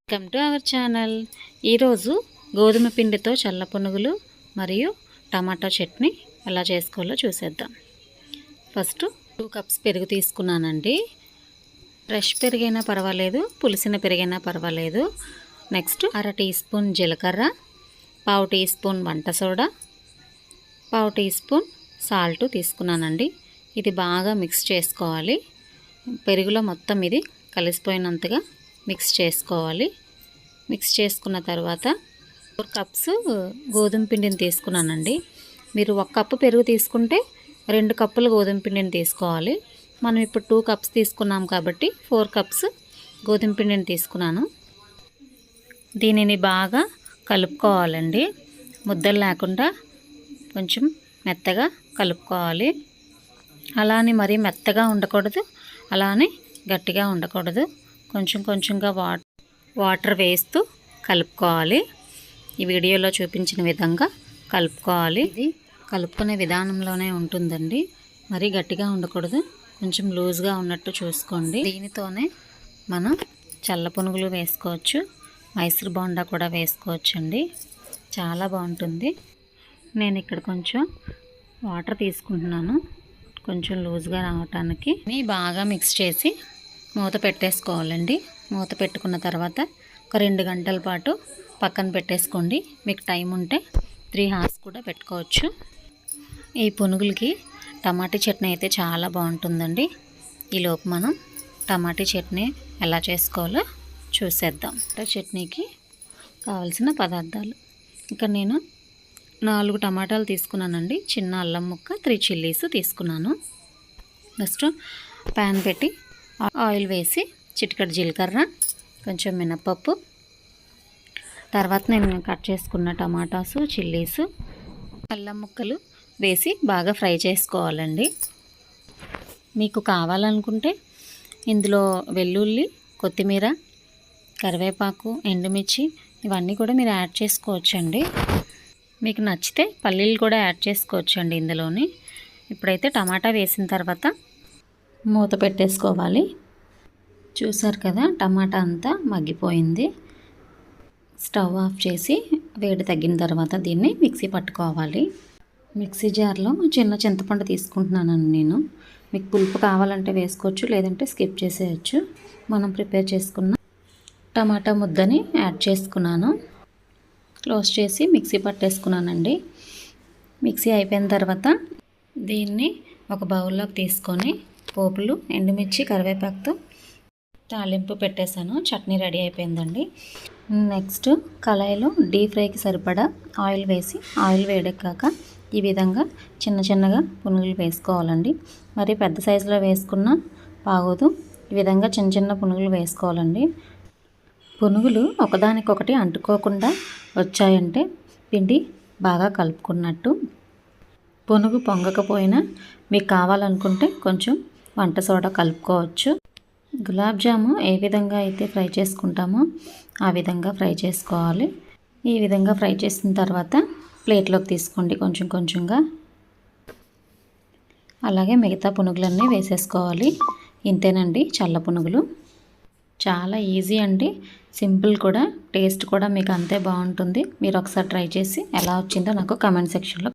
Welcome to our channel. ఈరోజు గోధుమ పిండితో చల్ల పునుగులు మరియు టమాటా చట్నీ ఎలా చేసుకోవాలో చూసేద్దాం. ఫస్ట్ 2 కప్స్ పెరుగు తీసుకున్నానండి. ఫ్రెష్ పెరుగైనా పర్వాలేదు, పులిసిన పెరుగైనా పర్వాలేదు. నెక్స్ట్ 1/2 టీ స్పూన్ జీలకర్ర, 1/2 టీ స్పూన్ వంట సోడా, 1/2 టీ స్పూన్ సాల్ట్ తీసుకున్నానండి. ఇది బాగా మిక్స్ చేసుకోవాలి. పెరుగులో మొత్తం ఇది కలిసిపోయినంతగా మిక్స్ చేసుకోవాలి. మిక్స్ చేసుకున్న తర్వాత 4 కప్స్ గోధుమ పిండిని తీసుకున్నానండి. మీరు 1 కప్పు పెరుగు తీసుకుంటే 2 కప్పులు గోధుమ పిండిని తీసుకోవాలి. మనం ఇప్పుడు 2 కప్స్ తీసుకున్నాం కాబట్టి 4 కప్స్ గోధుమ పిండిని తీసుకున్నాను. దీనిని బాగా కలుపుకోవాలండి. ముద్దలు లేకుండా కొంచెం మెత్తగా కలుపుకోవాలి. అలానే మరీ మెత్తగా ఉండకూడదు, అలానే గట్టిగా ఉండకూడదు. కొంచెం కొంచెంగా వాటర్ వేస్తూ కలుపుకోవాలి. ఈ వీడియోలో చూపించిన విధంగా కలుపుకోవాలి. ఇది కలుపుకునే విధానంలోనే ఉంటుందండి. మరీ గట్టిగా ఉండకూడదు, కొంచెం లూజ్గా ఉన్నట్టు చూసుకోండి. దీనితోనే మనం చల్ల పునుగులు వేసుకోవచ్చు, మైసూర్ బోండా కూడా వేసుకోవచ్చండి. చాలా బాగుంటుంది. నేను ఇక్కడ కొంచెం వాటర్ తీసుకుంటున్నాను, కొంచెం లూజ్గా రావటానికి. బాగా మిక్స్ చేసి మూత పెట్టేసుకోవాలండి. మూత పెట్టుకున్న తర్వాత ఒక 2 గంటల పాటు పక్కన పెట్టేసుకోండి. మీకు టైం ఉంటే 3 hours కూడా పెట్టుకోవచ్చు. ఈ పునుగులకి టమాటా చట్నీ అయితే చాలా బాగుంటుందండి. ఈలోపు మనం టమాటా చట్నీ ఎలా చేసుకోవాలో చూసేద్దాం. చట్నీకి కావాల్సిన పదార్థాలు ఇక్కడ నేను 4 టమాటాలు తీసుకున్నానండి. చిన్న అల్లం ముక్క, 3 చిల్లీస్ తీసుకున్నాను. నెక్స్ట్ ప్యాన్ పెట్టి ఆయిల్ వేసి చిటికెడు జీలకర్ర, కొంచెం మినపప్పు, తర్వాత నేను కట్ చేసుకున్న టమాటాసు, చిల్లీసు, అల్లం ముక్కలు వేసి బాగా ఫ్రై చేసుకోవాలండి. మీకు కావాలనుకుంటే ఇందులో వెల్లుల్లి, కొత్తిమీర, కరివేపాకు, ఎండుమిర్చి ఇవన్నీ కూడా మీరు యాడ్ చేసుకోవచ్చండి. మీకు నచ్చితే పల్లీలు కూడా యాడ్ చేసుకోవచ్చండి ఇందులోని. ఇప్పుడైతే టమాటా వేసిన తర్వాత మూత పెట్టేసుకోవాలి. చూసారు కదా, టమాటా అంతా మగ్గిపోయింది. స్టవ్ ఆఫ్ చేసి వేడి తగ్గిన తర్వాత దీన్ని మిక్సీ పట్టుకోవాలి. మిక్సీ జార్లో చిన్న చింతపండు తీసుకుంటున్నానండి నేను. మీకు పులుపు కావాలంటే వేసుకోవచ్చు, లేదంటే స్కిప్ చేసేయచ్చు. మనం ప్రిపేర్ చేసుకున్న టమాటా ముద్దని యాడ్ చేసుకున్నాను. క్లోజ్ చేసి మిక్సీ పట్టేసుకున్నానండి. మిక్సీ అయిపోయిన తర్వాత దీన్ని ఒక బౌల్లోకి తీసుకొని పోపులు, ఎండుమిర్చి, కరివేపాకుతో తాలింపు పెట్టేశాను. చట్నీ రెడీ అయిపోయిందండి. నెక్స్ట్ కళాయిలో డీప్ ఫ్రైకి సరిపడా ఆయిల్ వేసి, ఆయిల్ వేడెక్కాక ఈ విధంగా చిన్న చిన్నగా పునుగులు వేసుకోవాలండి. మరి పెద్ద సైజులో వేసుకున్న బాగోదు. ఈ విధంగా చిన్న చిన్న పునుగులు వేసుకోవాలండి. పునుగులు ఒకదానికొకటి అంటుకోకుండా వచ్చాయంటే పిండి బాగా కలుపుకున్నట్టు. పునుగు పొంగకపోయినా మీకు కావాలనుకుంటే కొంచెం వంట సోడా కలుపుకోవచ్చు. గులాబ్ జాము ఏ విధంగా అయితే ఫ్రై చేసుకుంటామో ఆ విధంగా ఫ్రై చేసుకోవాలి. ఈ విధంగా ఫ్రై చేసిన తర్వాత ప్లేట్లోకి తీసుకోండి కొంచెం కొంచెంగా. అలాగే మిగతా పునుగులన్నీ వేసేసుకోవాలి. ఇంతేనండి చల్ల పునుగులు. చాలా ఈజీ అండి, సింపుల్ కూడా, టేస్ట్ కూడా మీకు అంతే బాగుంటుంది. మీరు ఒకసారి ట్రై చేసి ఎలా వచ్చిందో నాకు కామెంట్ సెక్షన్లో